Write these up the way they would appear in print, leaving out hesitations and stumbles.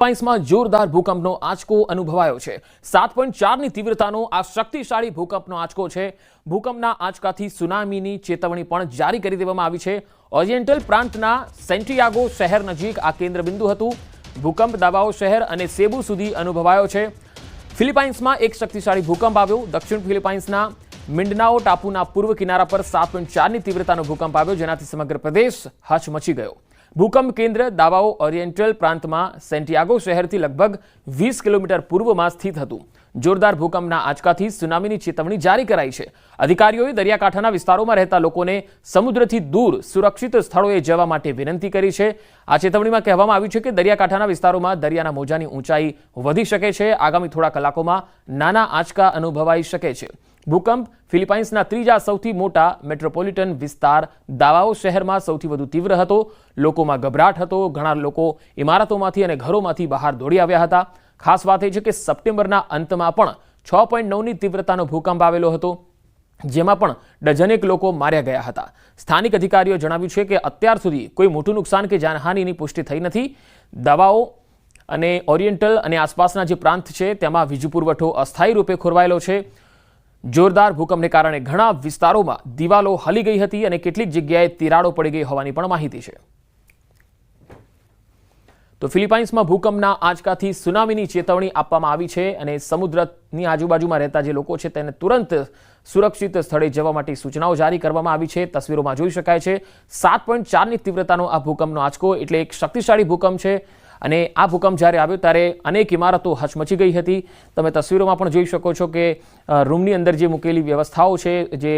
ફિલિપાઇન્સમાં જોરદાર ભૂકંપનો આંચકો અનુભવાયો છે। 7.4ની તીવ્રતાનો આ શક્તિશાળી ભૂકંપનો આંચકો છે। ભૂકંપના આંચકાથી સુનામીની ચેતવણી પણ જારી કરી દેવામાં આવી છે। ઓરિએન્ટલ પ્રાંતના સેન્ટિયાગો શહેર નજીક આ કેન્દ્રબિંદુ હતું। ભૂકંપ દાબાઓ શહેર અને સેબુ સુધી અનુભવાયો છે। ફિલિપાઇન્સમાં એક શક્તિશાળી ભૂકંપ આવ્યો। દક્ષિણ ફિલિપાઇન્સના મિન્ડનાઓ ટાપુના પૂર્વ કિનારા પર 7.4ની તીવ્રતાનો ભૂકંપ આવ્યો, જેનાથી સમગ્ર પ્રદેશ હચમચી ગયો। ભૂકંપ કેન્દ્ર દાવાઓ ઓરિએન્ટલ પ્રાંતમાં સેન્ટિયાગો શહેરથી લગભગ 20 કિલોમીટર પૂર્વમાં સ્થિત હતું। જોરદાર ભૂકંપના આંચકાથી સુનામીની ચેતવણી જારી કરાઈ છે। અધિકારીઓએ દરિયાકાંઠાના વિસ્તારોમાં રહેતા લોકોને સમુદ્રથી દૂર સુરક્ષિત સ્થળોએ જવા માટે વિનંતી કરી છે। આ ચેતવણીમાં કહેવામાં આવ્યું છે કે દરિયાકાંઠાના વિસ્તારોમાં દરિયાના મોજાની ઊંચાઈ વધી શકે છે। આગામી થોડા કલાકોમાં નાના આંચકા અનુભવાઈ શકે છે। ભૂકંપ ફિલિપાઇન્સના ત્રીજા સૌથી મોટા મેટ્રોપોલિટન વિસ્તાર દાવાઓ શહેરમાં સૌથી વધુ તીવ્ર હતો। લોકોમાં ગભરાટ હતો। ઘણા લોકો ઇમારતોમાંથી અને ઘરોમાંથી બહાર દોડી આવ્યા હતા। ખાસ વાત એ છે કે સપ્ટેમ્બરના અંતમાં પણ 6.9ની તીવ્રતાનો ભૂકંપ આવેલો હતો, જેમાં પણ ડઝનેક લોકો માર્યા ગયા હતા। સ્થાનિક અધિકારીઓ જણાવ્યું છે કે અત્યાર સુધી કોઈ મોટું નુકસાન કે જાનહાનિની પુષ્ટિ થઈ નથી। દાવાઓ અને ઓરિએન્ટલ અને આસપાસના જે પ્રાંત છે તેમાં વીજ પુરવઠો અસ્થાયી રૂપે ખોરવાયેલો છે। જોરદાર ભૂકંપને કારણે ઘણા વિસ્તારોમાં દિવાલો હલી ગઈ હતી અને કેટલીક જગ્યાએ તિરાડો પડી ગઈ હોવાની પણ માહિતી છે। તો ફિલિપાઇન્સમાં ભૂકંપના આંચકાથી સુનામીની ચેતવણી આપવામાં આવી છે અને સમુદ્રની આજુબાજુમાં રહેતા જે લોકો છે તેને તુરંત સુરક્ષિત સ્થળે જવા માટે સૂચનાઓ જારી કરવામાં આવી છે। તસવીરોમાં જોઈ શકાય છે 7.4ની તીવ્રતાનો આ ભૂકંપનો આંચકો એટલે એક શક્તિશાળી ભૂકંપ છે અને આ ભૂકંપ જ્યારે આવ્યો ત્યારે અનેક ઇમારતો હચમચી ગઈ હતી। તમે તસવીરોમાં પણ જોઈ શકો છો કે રૂમની અંદર જે મૂકેલી વ્યવસ્થાઓ છે, જે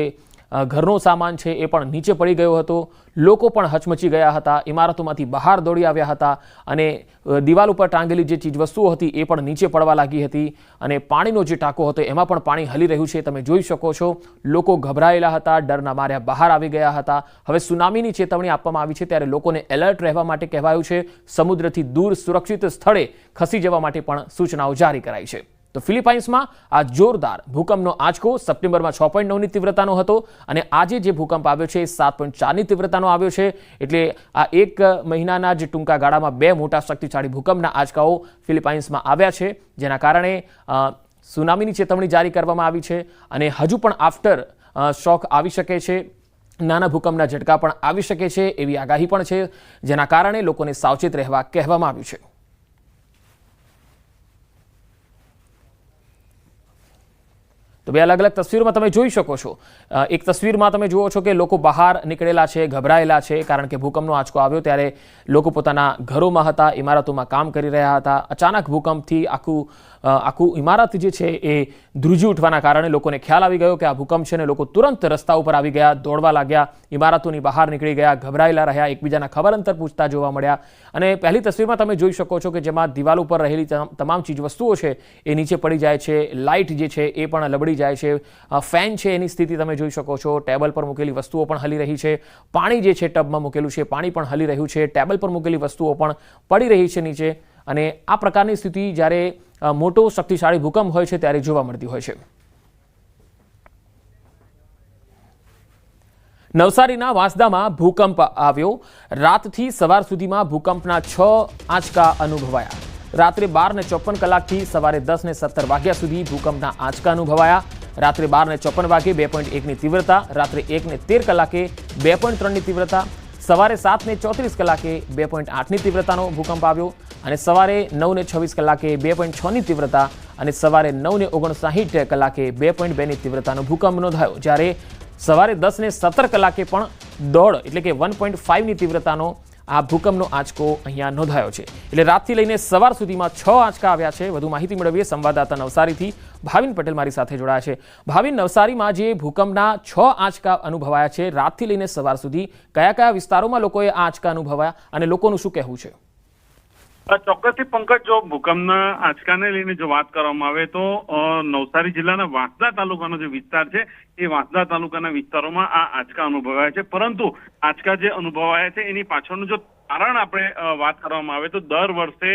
ઘરનો સામાન છે એ પણ નીચે પડી ગયો હતો। લોકો પણ હચમચી ગયા હતા, ઇમારતોમાંથી બહાર દોડી આવ્યા હતા અને દિવાલ ઉપર ટાંગેલી જે ચીજવસ્તુઓ હતી એ પણ નીચે પડવા લાગી હતી અને પાણીનો જે ટાંકો હતો એમાં પણ પાણી હલી રહ્યું છે। તમે જોઈ શકો છો લોકો ગભરાયેલા હતા, ડરના માર્યા બહાર આવી ગયા હતા। હવે સુનામીની ચેતવણી આપવામાં આવી છે ત્યારે લોકોને એલર્ટ રહેવા માટે કહેવાયું છે। સમુદ્રથી દૂર સુરક્ષિત સ્થળે ખસી જવા માટે પણ સૂચનાઓ જારી કરાઈ છે। તો ફિલિપાઇન્સમાં આ જોરદાર ભૂકંપનો આંચકો સપ્ટેમ્બરમાં 6.9ની તીવ્રતાનો હતો અને આજે જે ભૂકંપ આવ્યો છે 7.4ની તીવ્રતાનો આવ્યો છે। એટલે આ એક મહિનાના જ ટૂંકા ગાળામાં બે મોટા શક્તિશાળી ભૂકંપના આંચકાઓ ફિલિપાઇન્સમાં આવ્યા છે, જેના કારણે સુનામીની ચેતવણી જારી કરવામાં આવી છે અને હજુ પણ આફ્ટર શોક આવી શકે છે। નાના ભૂકંપના ઝટકા પણ આવી શકે છે એવી આગાહી પણ છે, જેના કારણે લોકોને સાવચેત રહેવા કહેવામાં આવ્યું છે। તો બે અલગ અલગ તસવીરોમાં તમે જોઈ શકો છો। એક તસવીરમાં તમે જુઓ છો કે લોકો બહાર નીકળેલા છે, ગભરાયેલા છે, કારણ કે ભૂકંપનો આંચકો આવ્યો ત્યારે લોકો પોતાના ઘરોમાં હતા, ઇમારતોમાં કામ કરી રહ્યા હતા। અચાનક ભૂકંપથી આખું ઇમારત જે છે એ ધ્રુજી ઉઠવાના કારણે લોકોને ખ્યાલ આવી ગયો કે આ ભૂકંપ છે ને લોકો તુરંત રસ્તા ઉપર આવી ગયા, દોડવા લાગ્યા, ઇમારતોની બહાર નીકળી ગયા, ગભરાયેલા રહ્યા, એકબીજાના ખબર અંતર પૂછતા જોવા મળ્યા। અને પહેલી તસવીરમાં તમે જોઈ શકો છો કે જેમાં દિવાલ ઉપર રહેલી તમામ ચીજવસ્તુઓ છે એ નીચે પડી જાય છે, લાઇટ જે છે એ પણ લબડી જાય છે, ફેન છે એની સ્થિતિ તમે જોઈ શકો છો, ટેબલ પર મૂકેલી વસ્તુઓ પણ હલી રહી છે, પાણી જે છે ટબમાં મૂકેલું છે પાણી પણ હલી રહ્યું છે, ટેબલ પર મૂકેલી વસ્તુઓ પણ પડી રહી છે નીચે। અને આ પ્રકારની સ્થિતિ જ્યારે મોટો શક્તિશાળી ભૂકંપ હોય છે ત્યારે જોવા મળતી હોય છે। નવસારીના વાંસદામાં ભૂકંપ આવ્યો। રાતથી સવાર સુધીમાં ભૂકંપના 6 આંચકા અનુભવાયા। રાત્રે 12:54 કલાકથી સવારે 10:17 વાગ્યા સુધી ભૂકંપના આંચકા અનુભવાયા। રાત્રે 12:54 વાગે 2.1ની તીવ્રતા, રાત્રે 1:13 કલાકે 2.3ની તીવ્રતા, સવારે 7:34 કલાકે 2.8ની તીવ્રતાનો ભૂકંપ આવ્યો અને સવારે 9:26 કલાકે 2.6ની તીવ્રતા અને સવારે 9:59 કલાકે 2.2ની તીવ્રતાનો ભૂકંપ નોંધાયો। જ્યારે સવારે 10:17 કલાકે પણ 1.5 એટલે કે 1.5ની તીવ્રતાનો આ ભૂકંપનો આંચકો અહીંયા નોંધાયો છે। એટલે રાતથી લઈને સવાર સુધીમાં 6 આંચકા આવ્યા છે। વધુ માહિતી મેળવીએ સંવાદદાતા નવસારીથી ભાવિન પટેલ મારી સાથે જોડાયા છે। ભાવિન, નવસારીમાં જે ભૂકંપના 6 આંચકા અનુભવાયા છે રાતથી લઈને સવાર સુધી, કયા કયા વિસ્તારોમાં લોકોએ આ આંચકા અનુભવાયા અને લોકોનું શું કહેવું છે? ચોક્કસથી પંકજ, જો ભૂકંપના આંચકાને લઈને જો વાત કરવામાં આવે તો નવસારી જિલ્લાના વાંસદા તાલુકાનો જે વિસ્તાર છે એ વાંસદા તાલુકાના વિસ્તારોમાં આ આંચકા અનુભવાયા છે। પરંતુ આંચકા જે અનુભવાયા છે એની પાછળનું જો કારણ આપણે વાત કરવામાં આવે તો દર વર્ષે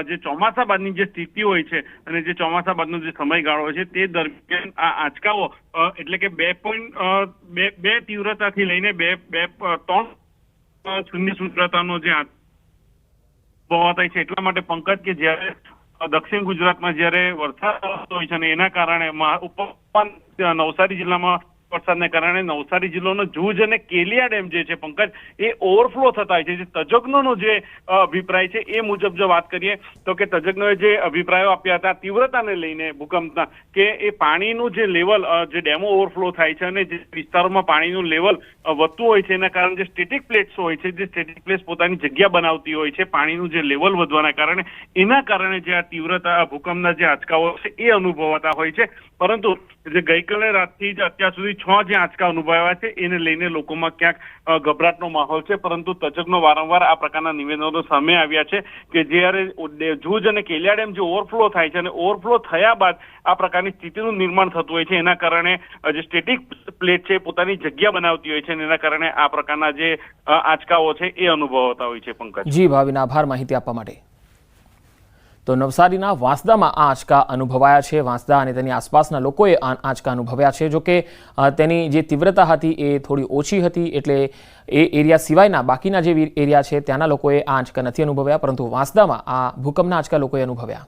જે ચોમાસા બાદની જે સ્થિતિ હોય છે અને જે ચોમાસા બાદનો જે સમયગાળો હોય છે તે દરમિયાન આ આંચકાઓ એટલે કે 2 તીવ્રતાથી લઈને 3 શૂન્ય તીવ્રતાનો જે અનુભવાતા હોય છે. એટલા માટે પંકજ કે જ્યારે દક્ષિણ ગુજરાતમાં જ્યારે વરસાદ આવતો હોય છે અને એના કારણે નવસારી જિલ્લામાં વરસાદને કારણે નવસારી જિલ્લાનો જૂજ અને કેલિયા ડેમ જે છે પંકજ એ ઓવરફ્લો થતા હોય છે. જે તજજ્ઞોનો જે અભિપ્રાય છે એ મુજબ જો વાત કરીએ તો કે તજજ્ઞોએ જે અભિપ્રાયો આપ્યા હતા તીવ્રતાને લઈને ભૂકંપના, કે એ પાણીનું જે લેવલ જે ડેમો ઓવરફ્લો થાય છે અને જે વિસ્તારોમાં પાણીનું લેવલ વધતું હોય છે એના કારણે જે સ્ટેટિક પ્લેટ્સ હોય છે, જે સ્ટેટિક પ્લેટ્સ પોતાની જગ્યા બનાવતી હોય છે પાણીનું જે લેવલ વધવાના કારણે, એના કારણે જે આ તીવ્રતા ભૂકંપના જે આંચકાઓ છે એ અનુભવાતા હોય છે. પરંતુ જે ગઈકાલે રાતથી જ અત્યાર સુધી 6 જે આંચકા અનુભવાયા છે એને લઈને લોકોમાં ક્યાંક ગભરાટનો માહોલ છે. પરંતુ તજજ્ઞો વારંવાર આ પ્રકારના નિવેદનો સામે આવ્યા છે કે જ્યારે જૂજ અને કેલિયા ડેમ જે ઓવરફ્લો થાય છે અને ઓવરફ્લો થયા બાદ આ પ્રકારની સ્થિતિનું નિર્માણ થતું હોય છે, એના કારણે જે સ્ટેટિક પ્લેટ છે પોતાની જગ્યા બનાવતી હોય છે અને એના કારણે આ પ્રકારના જે આંચકાઓ છે એ અનુભવાતા હોય છે. પંકજ જી ભાવિન, આભાર માહિતી આપવા માટે. તો નવસારીના વાંસદામાં આ આંચકા અનુભવાયા છે. વાંસદા અને તેની આસપાસના લોકોએ આ આંચકા અનુભવ્યા છે. જોકે તેની જે તીવ્રતા હતી એ થોડી ઓછી હતી, એટલે એ એરિયા સિવાયના બાકીના જે એરિયા છે ત્યાંના લોકોએ આ આંચકા નથી અનુભવ્યા, પરંતુ વાંસદામાં આ ભૂકંપના આંચકા લોકોએ અનુભવ્યા.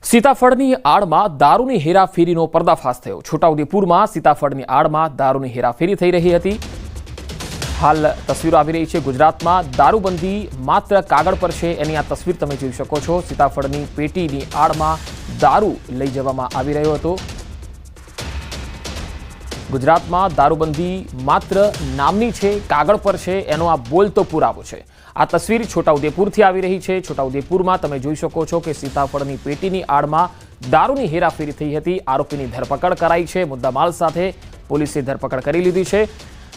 સીતાફળની આડમાં દારૂની હેરાફેરીનો પર્દાફાશ થયો. છોટાઉદેપુરમાં સીતાફળની આડમાં દારૂની હેરાફેરી થઈ રહી હતી. હાલ તસવીરો આવી રહી છે. ગુજરાતમાં દારૂબંધી માત્ર કાગળ પર છે, એની આ તસવીર તમે જોઈ શકો છો. સીતાફળની પેટીની આડમાં દારૂ લઈ જવામાં આવી રહ્યો હતો. ગુજરાતમાં દારૂબંધી માત્ર નામની છે, કાગળ પર છે, એનો આ બોલતો પુરાવો છે. આ તસવીર છોટાઉદેપુરથી આવી રહી છે. છોટાઉદેપુરમાં તમે જોઈ શકો છો કે સીતાફળની પેટીની આડમાં દારૂની હેરાફેરી થઈ હતી. આરોપીની ધરપકડ કરાઈ છે. મુદ્દામાલ સાથે પોલીસે ધરપકડ કરી લીધી છે.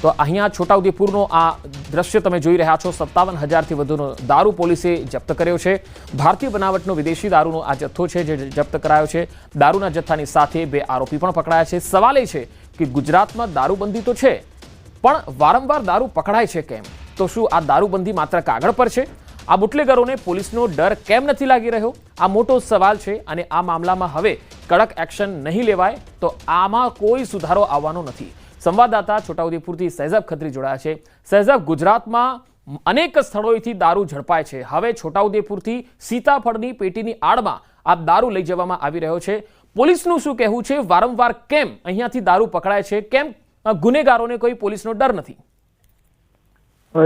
તો અહીંયા છોટાઉદેપુરનો આ દ્રશ્ય તમે જોઈ રહ્યા છો. 57,000થી વધુનો દારૂ પોલીસે જપ્ત કર્યો છે. ભારતીય બનાવટનો વિદેશી દારૂનો આ જથ્થો છે જે જપ્ત કરાયો છે. દારૂના જથ્થાની સાથે 2 આરોપી પણ પકડાયા છે. સવાલ એ છે કે ગુજરાતમાં દારૂબંધી તો છે, પણ વારંવાર દારૂ પકડાય છે કેમ? તો શું આ દારૂબંધી માત્ર કાગળ પર છે? આ બુટલેગરોને પોલીસનો ડર કેમ નથી લાગી રહ્યો? આ મોટો સવાલ છે અને આ મામલામાં હવે કડક એક્શન નહીં લેવાય તો આમાં કોઈ સુધારો આવવાનો નથી. સંવાદદાતા છોટાઉદેપુરથી સહેજાબ ખત્રી જોડાયા છે. સહેજાબ, ગુજરાતમાં અનેક સ્થળોએથી દારૂ ઝડપાય છે. હવે છોટાઉદેપુરથી સીતાફળની પેટીની આડમાં આ દારૂ લઈ જવામાં આવી રહ્યો છે. પોલીસનું શું કહેવું છે? વારંવાર કેમ અહીંયાથી દારૂ પકડાય છે? કેમ ગુનેગારોને કોઈ પોલીસનો ડર નથી?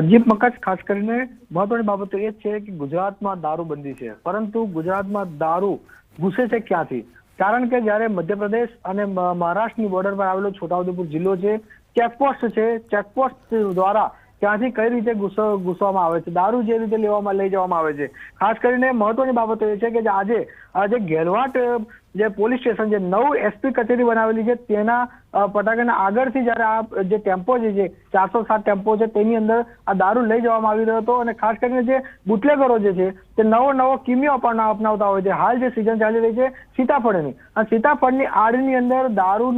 જી પંકજ, ખાસ કરીને મહત્વની બાબત એ છે કે ગુજરાતમાં દારૂબંધી છે, પરંતુ ગુજરાતમાં દારૂ ઘૂસે છે ક્યાંથી? કારણ કે જ્યારે મધ્યપ્રદેશ અને મહારાષ્ટ્રની બોર્ડર પર આવેલો છોટાઉદેપુર જિલ્લો છે, ચેકપોસ્ટ છે, ચેકપોસ્ટ દ્વારા ત્યાંથી કઈ રીતે ઘૂસવામાં આવે છે, દારૂ જે રીતે લઈ જવામાં આવે છે. ખાસ કરીને મહત્વની બાબત એ છે કે આજે ગેલવાટ જે પોલીસ સ્ટેશન જે નવું એસપી કચેરી બનાવેલી છે તેના પટાકાના આગળથી જ્યારે આ જે ટેમ્પો છે 407 ટેમ્પો છે તેની અંદર આ દારૂ લઈ જવામાં આવી રહ્યો હતો. અને ખાસ કરીને જે બુટલેગરો જે છે તે નવો કિમિયો અપનાવતા હોય છે. હાલ જે સિઝન ચાલી રહી છે સીતાફળની, આ સીતાફળની આડની અંદર દારૂ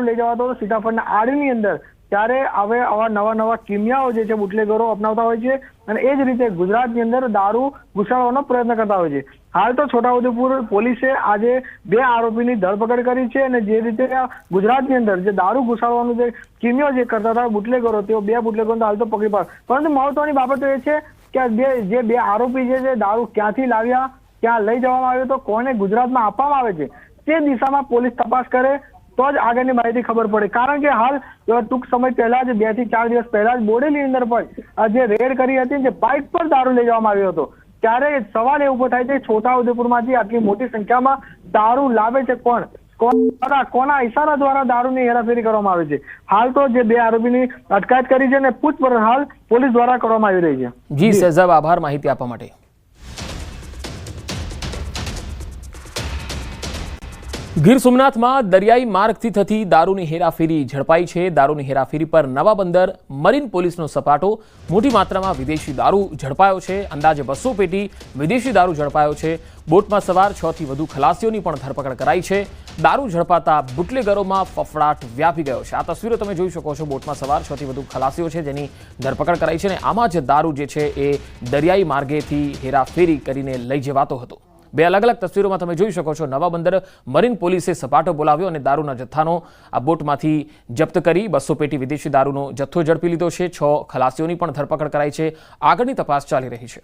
લઈ જવાતો સીતાફળના આડની અંદર, ત્યારે હવે આવા નવા કિમિયાઓ જે છે બુટલેગરો અપનાવતા હોય છે અને એ જ રીતે ગુજરાતની અંદર દારૂ ઘુસાડવાનો પ્રયત્ન કરતા હોય છે. હાલ તો છોટાઉદેપુર પોલીસે આજે 2 આરોપીની ધરપકડ કરી છે અને જે રીતે ગુજરાતની અંદર જે દારૂ ઘુસાડવાનું જે કિમિયો જે કરતા હતા બુટલેગરો, તેઓ 2 બુટલેગરોને હાલ તો પકડી પાડ. પરંતુ મહત્વની બાબત એ છે કે જે 2 આરોપી જે છે દારૂ ક્યાંથી લાવ્યા, ક્યાં લઈ જવામાં આવ્યો, તો કોને ગુજરાતમાં આપવામાં આવે છે તે દિશામાં પોલીસ તપાસ કરે તો જ આગળની માહિતી ખબર પડે. કારણ કે હાલ ટૂંક સમય પહેલા જ 2 થી 4 દિવસ પહેલા જ બોડેલી અંદર પણ જે રેડ કરી હતી, જે બાઇક પર દારૂ લઈ જવામાં આવ્યો હતો, ત્યારે સવાલ એ ઉભો થાય છે છોટાઉદેપુરમાંથી આટલી મોટી સંખ્યામાં દારૂ લાવે છે કોના ઇશારા દ્વારા દારૂની હેરાફેરી કરવામાં આવે છે? હાલ તો જે 2 આરોપીની અટકાયત કરી છે અને પૂછપરછ હાલ પોલીસ દ્વારા કરવામાં આવી રહી છે. જી સહેજાબ, આભાર માહિતી આપવા માટે. ગીર સોમનાથમાં દરિયાઈ માર્ગથી થતી દારૂની હેરાફેરી ઝડપાઈ છે. દારૂની હેરાફેરી પર નવા બંદર મરીન પોલીસનો સપાટો. મોટી માત્રામાં વિદેશી દારૂ ઝડપાયો છે. અંદાજે 200 પેટી વિદેશી દારૂ ઝડપાયો છે. બોટમાં સવાર 6 થી વધુ ખલાસીઓની પણ ધરપકડ કરાઈ છે. દારૂ ઝડપાતા બુટલેગરોમાં ફફડાટ વ્યાપી ગયો છે. આ તસવીરો તમે જોઈ શકો છો. બોટમાં સવાર 6 થી વધુ ખલાસીઓ છે જેની ધરપકડ કરાઈ છે અને આમાં જ દારૂ જે છે એ દરિયાઈ માર્ગેથી હેરાફેરી કરીને લઈ જવાતો હતો. બે અલગ અલગ તસવીરોમાં તમે જોઈ શકો છો નવાબંદર મરીન પોલીસે સપાટો બોલાવ્યો અને દારૂના જથ્થાનો આ બોટમાંથી જપ્ત કરી 200 પેટી વિદેશી દારૂનો જથ્થો ઝડપી લીધો છે. 6 ખલાસીઓની પણ ધરપકડ કરાઈ છે. આગળની તપાસ ચાલી રહી છે.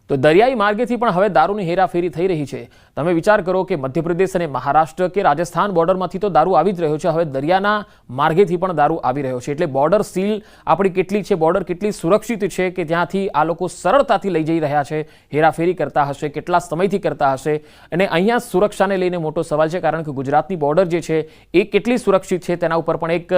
તો દરિયાઈ માર્ગેથી પણ હવે દારૂની હેરાફેરી થઈ રહી છે. તમે વિચાર કરો કે મધ્યપ્રદેશ અને મહારાષ્ટ્ર કે રાજસ્થાન બોર્ડરમાંથી તો દારૂ આવી જ રહ્યો છે, હવે દરિયાના માર્ગેથી પણ દારૂ આવી રહ્યો છે. એટલે બોર્ડર સીલ આપણી કેટલી છે, બોર્ડર કેટલી સુરક્ષિત છે કે જ્યાંથી આ લોકો સરળતાથી લઈ જઈ રહ્યા છે, હેરાફેરી કરતા હશે, કેટલા સમયથી કરતા હશે. અને અહીંયા સુરક્ષાને લઈને મોટો સવાલ છે, કારણ કે ગુજરાતની બોર્ડર જે છે એ કેટલી સુરક્ષિત છે તેના ઉપર પણ એક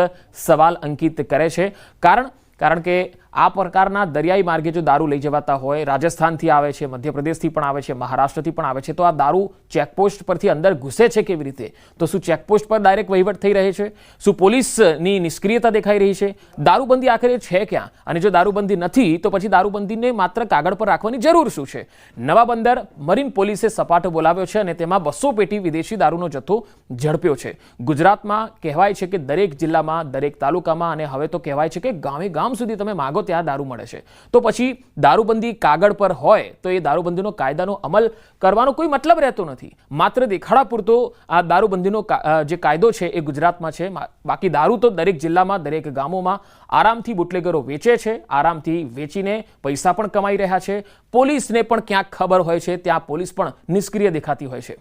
સવાલ અંકિત કરે છે. કારણ કે આ પ્રકારના દરિયાઈ માર્ગે જો દારૂ લઈ જવાતા હોય, રાજસ્થાનથી આવે છે, મધ્યપ્રદેશથી પણ આવે છે, મહારાષ્ટ્રથી પણ આવે છે, તો આ દારૂ ચેકપોસ્ટ પરથી અંદર ઘૂસે છે કેવી રીતે? તો શું ચેકપોસ્ટ પર ડાયરેક્ટ વહીવટ થઈ રહે છે? શું પોલીસની નિષ્ક્રિયતા દેખાઈ રહી છે? દારૂબંધી આખરે છે ક્યાં? અને જો દારૂબંધી નથી તો પછી દારૂબંધીને માત્ર કાગળ પર રાખવાની જરૂર શું છે? નવાબંદર મરીન પોલીસે સપાટો બોલાવ્યો છે અને તેમાં 200 પેટી વિદેશી દારૂનો જથ્થો ઝડપ્યો છે. ગુજરાતમાં કહેવાય છે કે દરેક જિલ્લામાં, દરેક તાલુકામાં અને હવે તો કહેવાય છે કે ગામે ગામ સુધી તમે માગો ત્યાં દારૂ મળે છે. તો પછી દારૂબંધી કાગળ પર હોય તો એ દારૂબંધીનો કાયદાનો અમલ કરવાનો કોઈ મતલબ રહેતો નથી. માત્ર દેખાડા પૂરતો આ દારૂબંધીનો જે કાયદો છે એ ગુજરાતમાં છે. બાકી દારૂ તો દરેક જિલ્લામાં, દરેક ગામોમાં આરામથી બુટલેગરો વેચે છે, આરામથી વેચીને પૈસા પણ કમાઈ રહ્યા છે. પોલીસને પણ ક્યાંક ખબર હોય છે, ત્યાં પોલીસ પણ નિષ્ક્રિય દેખાતી હોય છે.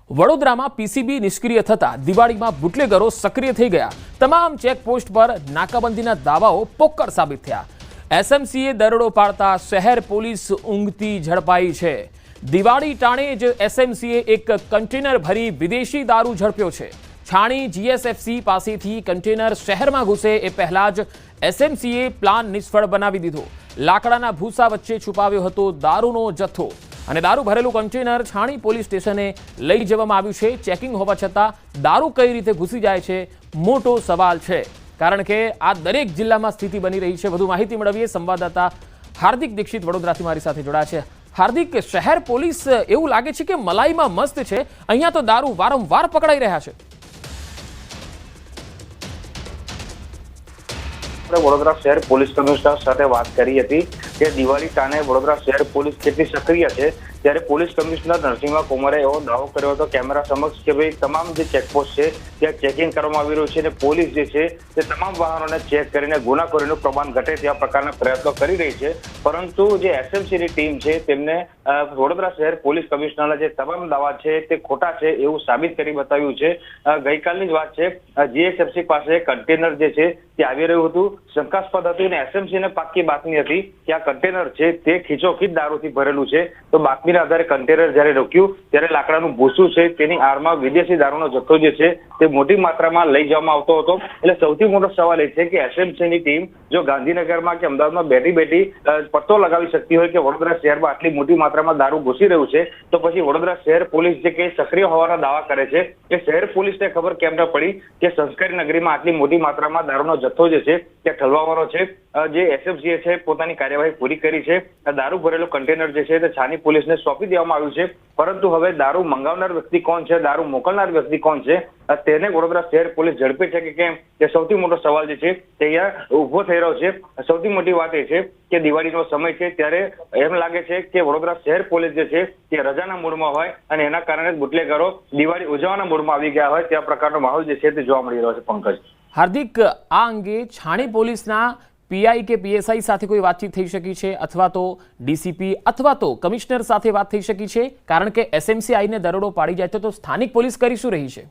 વડોદરામાં પીસીબી નિષ્ક્રિય થતા દિવાળીમાં બુટલેગરો સક્રિય થઈ ગયા. તમામ ચેકપોસ્ટ પર નાકાબંધીના દાવાઓ પોકળ સાબિત થયા. એસએમસીએ દરોડો પાડતા શહેર પોલીસ ઊંઘતી ઝડપાઈ છે. દિવાળી ટાણે જ એસએમસીએ એક કન્ટેનર ભરી વિદેશી દારૂ ઝડપ્યો છે. છાણી જીએસએફસી પાસેથી કન્ટેનર શહેરમાં ઘૂસે એ પહેલા જ એસએમસીએ પ્લાન નિષ્ફળ બનાવી દીધો. લાકડાના ભૂસા વચ્ચે છુપાવ્યો હતો દારૂનો જથ્થો અને દારૂ ભરેલું કન્ટેનર છાણી પોલીસ સ્ટેશને લઈ જવામાં આવ્યું છે. ચેકિંગ હોવા છતાં દારૂ કઈ રીતે ઘૂસી જાય છે, મોટો સવાલ છે. કારણ કે આ દરેક જિલ્લામાં સ્થિતિ બની રહી છે. વધુ માહિતી મેળવીએ. સંવાદદાતા હાર્દિક દીક્ષિત વડોદરાથી મારી સાથે જોડાયા છે. હાર્દિક, શહેર પોલીસ એવું લાગે છે કે મલાઈમાં મસ્ત છે. અહીંયા તો દારૂ વારંવાર પકડાઈ રહ્યા છે. વડોદરા શહેર પોલીસ કમિશનર સાથે વાત કરી હતી કે દિવાળી ટાણે વડોદરા શહેર પોલીસ કેટલી સક્રિય છે, ત્યારે પોલીસ કમિશનર નરસિંહા કુમારે એવો દાવો કર્યો હતો કેમેરા સમક્ષ કે ભાઈ તમામ જે ચેકપોસ્ટ છે ત્યાં ચેકિંગ કરવામાં આવી રહ્યું છે અને પોલીસ જે છે તે તમામ વાહનોને ચેક કરીને ગુનાખોરીનું પ્રમાણ ઘટે તેવા પ્રકારના પ્રયત્નો કરી રહી છે. પરંતુ જે એસએમસીની ટીમ છે તેમને વડોદરા શહેર પોલીસ કમિશનરના જે તમામ દાવા છે તે ખોટા છે એવું સાબિત કરી બતાવ્યું છે. ગઈકાલની જ વાત છે, જીએસએફસી પાસે કન્ટેનર જે છે તે આવી રહ્યું હતું, શંકાસ્પદ હતું અને એસએમસીને પાક્કી બાતમી હતી કે આ કન્ટેનર છે તે ખીચોખીચ દારૂથી ભરેલું છે. તો બાતમીના આધારે કન્ટેનર જ્યારે રોક્યું ત્યારે લાકડાનું ભૂસું છે તેની આડમાં વિદેશી દારૂનો જથ્થો જે છે તે મોટી માત્રામાં લઈ જવામાં આવતો હતો. એટલે સૌથી મોટો સવાલ એ છે કે એસએમસીની ટીમ જો ગાંધીનગરમાં કે અમદાવાદમાં બેઠી પત્તો લગાવી શકતી હોય કે વડોદરા શહેરમાં આટલી મોટી માત્રામાં દારૂ ઘૂસી રહ્યું છે, તો પછી વડોદરા શહેર પોલીસ જે કે સક્રિય હોવાના દાવા કરે છે એ શહેર પોલીસને ખબર કેમ ન પડી કે સંસ્કારી નગરીમાં આટલી મોટી માત્રામાં દારૂનો જથ્થો જે છે તે ઠલવાવાનો છે. જે એસએફસીએ છે પોતાની કાર્યવાહી પૂરી કરી છે. દારૂ ભરેલું કન્ટેનર જે છે તે છાની પોલીસને સોંપી દેવામાં આવ્યું છે. પરંતુ હવે દારૂ મંગાવનાર વ્યક્તિ કોણ છે, દારૂ મોકલનાર વ્યક્તિ કોણ છે, તેને વડોદરા શહેર પોલીસ ઝડપે છે કે કેમ, તે સૌથી મોટો સવાલ જે છે તે અહીંયા ઉભો થઈ રહ્યો છે. સૌથી મોટી વાત એ છે કે દિવાળીનો સમય છે ત્યારે એમ લાગે છે કે વડોદરા શહેર પોલીસ જે છે તે રજાના મૂડમાં હોય અને એના કારણે બુટલેગરો દિવાળી ઉજવવાના મૂડમાં આવી ગયા હોય તેવા પ્રકારનો માહોલ જે છે તે જોવા મળી રહ્યો છે. પંકજ, હાર્દિક, આ અંગે છાણી પોલીસના પીઆઈ કે પીએસઆઈ સાથે કોઈ વાતચીત થઈ શકી છે, અથવા તો ડીસીપી અથવા તો કમિશનર સાથે વાત થઈ શકી છે? કારણ કે એસએમસી આઈને દરોડો પાડી જાય તો સ્થાનિક પોલીસ કરી શું રહી છે?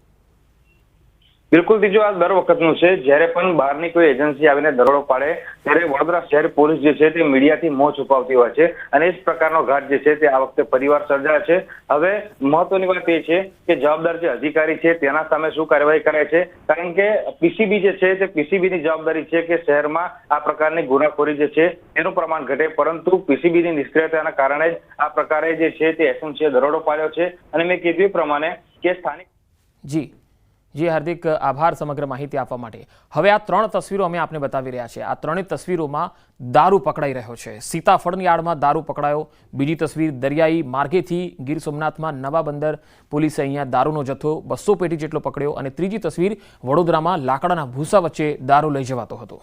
બિલકુલ ત્રીજો આ દર વખતનું છે. જ્યારે પણ બહારની કોઈ એજન્સી આવીને દરોડો પાડે ત્યારે વડોદરા શહેર પોલીસ જે છે તે મીડિયાથી મોં છુપાવતી હોય છે અને એ જ પ્રકારનો ઘાટ જે છે તે આ વખતે પરિવાર સર્જાયો છે. હવે મહત્વની વાત એ છે કે જવાબદાર જે અધિકારી છે તેના સામે શું કાર્યવાહી કરે છે, કારણ કે પીસીબી જે છે તે પીસીબીની જવાબદારી છે કે શહેરમાં આ પ્રકારની ગુનાખોરી જે છે તેનું પ્રમાણ ઘટે, પરંતુ પીસીબીની નિષ્ક્રિયતાના કારણે જ આ પ્રકારે જે છે તે એસએમસીએ દરોડો પાડ્યો છે. અને મેં કીધું એ પ્રમાણે કે સ્થાનિક જી હાર્દિક, આભાર સમગ્ર માહિતી આપવા માટે. હવે આ 3 તસવીરો અમે આપને બતાવી રહ્યા છે. આ 3 તસવીરોમાં દારૂ પકડાઈ રહ્યો છે. સીતાફળની આડમાં દારૂ પકડાયો. બીજી તસવીર દરિયાઈ માર્ગેથી ગીર સોમનાથમાં નવાબંદર પોલીસે અહીંયા દારૂનો જથ્થો 200 પેટી જેટલો પકડ્યો. અને ત્રીજી તસવીર વડોદરામાં લાકડાના ભૂસા વચ્ચે દારૂ લઈ જવાતો હતો.